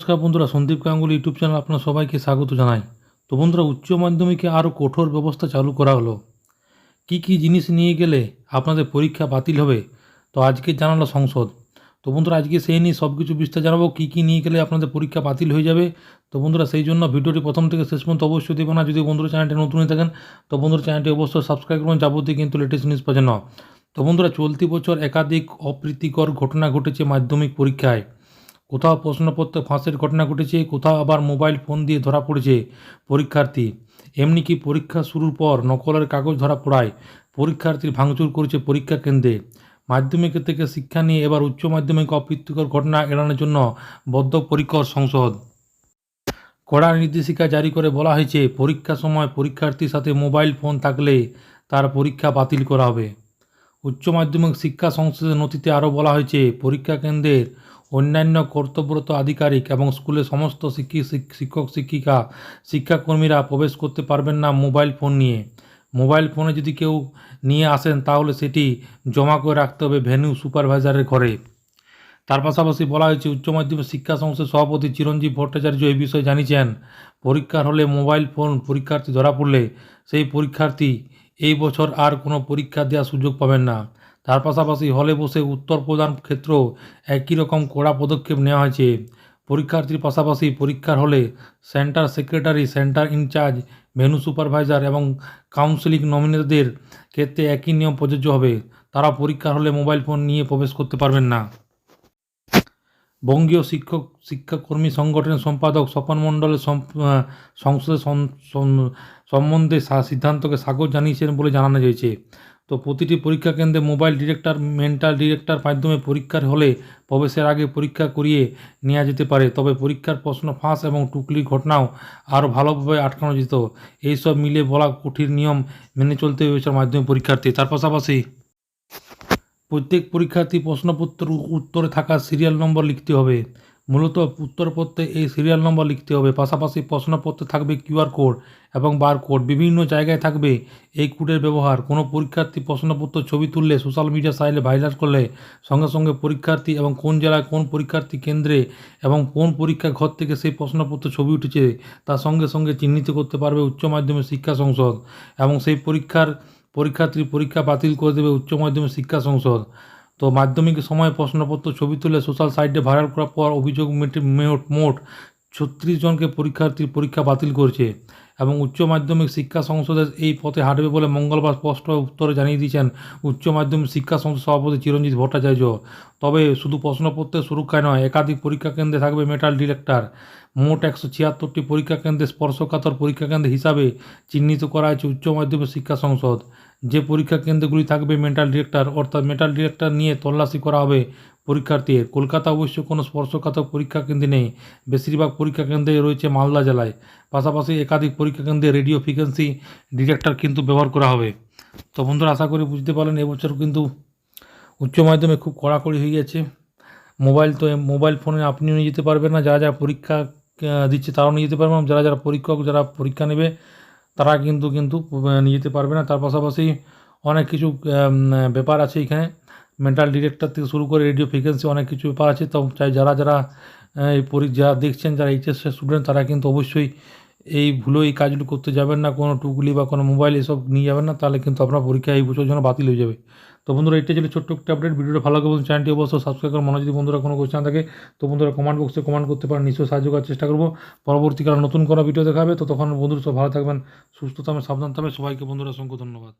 নমস্কার বন্ধুরা, Sandeep Ganguly YouTube channel আপনার সবাইকে স্বাগত জানাই। তো বন্ধুরা, উচ্চ মাধ্যমিকে আরও কঠোর ব্যবস্থা চালু করা হলো। কি কি জিনিস নিয়ে গেলে আপনাদের পরীক্ষা বাতিল হবে, তো আজকে জানালো সংসদ। তো বন্ধুরা, আজকে সেই নিয়ে সব কিছু বিস্তার জানাবো, কী কী নিয়ে গেলে আপনাদের পরীক্ষা বাতিল হয়ে যাবে। তো বন্ধুরা, সেই জন্য ভিডিওটি প্রথম থেকে শেষ পর্যন্ত অবশ্যই দেবেন। না যদি বন্ধুরা চ্যানেলটি নতুন হয়ে থাকেন তো বন্ধুরা চ্যানেলটি অবশ্যই সাবস্ক্রাইব করুন, যাবতীয় কিন্তু লেটেস্ট নিউজ পাওয়ার জন্য। তো বন্ধুরা, চলতি বছর একাধিক অপ্রীতিকর ঘটনা ঘটেছে মাধ্যমিক পরীক্ষায়। কোথাও প্রশ্নপত্র ফাঁসের ঘটনা ঘটেছে, কোথাও আবার মোবাইল ফোন দিয়ে ধরা পড়েছে পরীক্ষার্থী। এমনি কি পরীক্ষা শুরুর পর নকলের কাগজ ধরা পড়ায় পরীক্ষার্থীর ভাঙচুর করেছে পরীক্ষা কেন্দ্রে। মাধ্যমিক থেকে শিক্ষা নিয়ে এবার উচ্চ মাধ্যমিক অপ্রীতিকর ঘটনা এড়ানোর জন্য বদ্ধপরিকর সংসদ। কড়া নির্দেশিকা জারি করে বলা হয়েছে, পরীক্ষার সময় পরীক্ষার্থীর সাথে মোবাইল ফোন থাকলে তার পরীক্ষা বাতিল করা হবে। উচ্চ মাধ্যমিক শিক্ষা সংসদের নথিতে আরও বলা হয়েছে, পরীক্ষা কেন্দ্রের অন্যান্য কর্তব্যরত আধিকারিক এবং স্কুলের সমস্ত শিক্ষক শিক্ষিকা শিক্ষাকর্মীরা প্রবেশ করতে পারবেন না মোবাইল ফোন নিয়ে। মোবাইল ফোনে যদি কেউ নিয়ে আসেন তাহলে সেটি জমা করে রাখতে হবে ভেন্যু সুপারভাইজারের ঘরে। তার পাশাপাশি বলা হয়েছে, উচ্চ মাধ্যমিক শিক্ষা সংসদের সভাপতি চিরঞ্জীব ভট্টাচার্য এই বিষয়ে জানিয়েছেন, পরীক্ষার হলে মোবাইল ফোন পরীক্ষার্থী ধরা পড়লে সেই পরীক্ষার্থী এই বছর আর কোনো পরীক্ষা দেওয়ার সুযোগ পাবেন না। তার পাশাপাশি হলে বসে উত্তর প্রদান ক্ষেত্রেও একই রকম কড়া পদক্ষেপ নেওয়া হয়েছে। পরীক্ষার্থীর পাশাপাশি পরীক্ষার হলে centre secretary, centre in charge, venue supervisor এবং কাউন্সিলিং নমিনেটদের ক্ষেত্রে একই নিয়ম প্রযোজ্য হবে। তারা পরীক্ষার হলে মোবাইল ফোন নিয়ে প্রবেশ করতে পারবেন না। বঙ্গীয় শিক্ষাকর্মী সংগঠনের সম্পাদক স্বপন মণ্ডলের সংসদের সম্বন্ধে সিদ্ধান্তকে স্বাগত জানিয়েছেন বলে জানানো হয়েছে। তো প্রতিটি পরীক্ষা কেন্দ্রে মোবাইল ডিরেক্টর, মেন্টাল ডিরেক্টর মাধ্যমে পরীক্ষার হলে প্রবেশের আগে পরীক্ষা করিয়ে নেওয়া যেতে পারে। তবে পরীক্ষার প্রশ্ন ফাঁস এবং টুকলির ঘটনাও আরও ভালোভাবে আটকানো যেত। এইসব মিলে বলা কঠিন নিয়ম মেনে চলতে হয়েছে মাধ্যমিক পরীক্ষার্থী। তার পাশাপাশি প্রত্যেক পরীক্ষার্থী প্রশ্নপত্র উত্তরে থাকা সিরিয়াল নম্বর লিখতে হবে। মূলত উত্তরপত্রে এই সিরিয়াল নম্বর লিখতে হবে। পাশাপাশি প্রশ্নপত্রে থাকবে কিউআর কোড এবং বারকোড। বিভিন্ন জায়গায় থাকবে এই কোডের ব্যবহার। কোনো পরীক্ষার্থী প্রশ্নপত্র ছবি তুললে সোশ্যাল মিডিয়া সাইটে ভাইরাল করলে সঙ্গে সঙ্গে পরীক্ষার্থী এবং কোন জেলায় কোন পরীক্ষার্থী কেন্দ্রে এবং কোন পরীক্ষা ঘর থেকে সেই প্রশ্নপত্র ছবি উঠেছে তার সঙ্গে সঙ্গে চিহ্নিত করতে পারবে উচ্চ মাধ্যমিক শিক্ষা সংসদ এবং সেই পরীক্ষার্থীর পরীক্ষা বাতিল করে দেবে উচ্চ মাধ্যমিক শিক্ষা সংসদ। তো মাধ্যমিকের সময় প্রশ্নপত্র ছবি তুলে সোশ্যাল সাইটে ভাইরাল করার পর অভিযোগ মোট 36 জনকে পরীক্ষার্থীর পরীক্ষা বাতিল করেছে এবং উচ্চ মাধ্যমিক শিক্ষা সংসদের এই পথে হাঁটবে বলে মঙ্গলবার স্পষ্ট উত্তরে জানিয়ে দিয়েছেন উচ্চ মাধ্যমিক শিক্ষা সংসদ সভাপতি চিরঞ্জিত ভট্টাচার্য। তবে শুধু প্রশ্নপত্রের সুরক্ষায় নয়, একাধিক পরীক্ষা কেন্দ্রে থাকবে মেটাল ডিটেক্টর। মোট 176টি পরীক্ষা কেন্দ্রে স্পর্শকাতর পরীক্ষা কেন্দ্র হিসাবে চিহ্নিত করা হয়েছে উচ্চ মাধ্যমিক শিক্ষা সংসদ। যে পরীক্ষা কেন্দ্রগুলি থাকবে মেটাল ডিটেক্টর, অর্থাৎ মেটাল ডিটেক্টর নিয়ে তল্লাশি করা হবে পরীক্ষার্থীর। কলকাতা অবশ্য কোনো স্পর্শকাতর পরীক্ষা কেন্দ্রে নেই। বেশিরভাগ পরীক্ষা কেন্দ্রে রয়েছে মালদা জেলায়। পাশাপাশি একাধিক পরীক্ষা কেন্দ্রে রেডিও ফ্রিকোয়েন্সি ডিটেক্টর কিন্তু ব্যবহার করা হবে। তো বন্ধুরা, আশা করি বুঝতে পারলেন, এবছর কিন্তু উচ্চ মাধ্যমিক খুব কড়াকড়ি হয়ে গেছে। মোবাইল ফোনে আপনিও নিয়ে যেতে পারবেন না, যারা যারা পরীক্ষা দিচ্ছে তারাও নিয়ে যেতে পারবেন, যারা পরীক্ষক যারা পরীক্ষা নেবে তারা কিন্তু নিয়ে যেতে পারবে না। তার পাশাপাশি অনেক কিছু ব্যাপার আছে এখানে, মেটাল ডিটেক্টর থেকে শুরু করে রেডিও ফ্রিকোয়েন্সি অনেক কিছু ব্যাপার আছে। তো চাই যারা যারা দেখছেন, যারা এইচএসের স্টুডেন্ট, তারা কিন্তু অবশ্যই এই কাজগুলো করতে যাবেন না। কোনো টুকলি বা কোনো মোবাইল এসব নিয়ে যাবেন না, তাহলে কিন্তু আপনার পরীক্ষা এই বছর জন্য বাতিল হয়ে যাবে। তো বন্ধুরা, এটা ছিল ছোট্ট একটা আপডেট। ভিডিওটা ভালো লাগবে চ্যানেলটি অবশ্যই সাবস্ক্রাইব করুন। যদি বন্ধুরা কোনো কোয়েশ্চেন থাকে তো বন্ধুরা কমেন্ট বক্সে কমেন্ট করতে পারেন, নিশ্চয়ই সাহায্য করার চেষ্টা করবো। পরবর্তীকালে নতুন কোনো ভিডিও দেখাবে, তো তখন বন্ধুরা সব ভালো থাকবেন, সুস্থ থাকবেন, সাবধান থাকবেন। সবাইকে বন্ধুরা অসংখ্য ধন্যবাদ।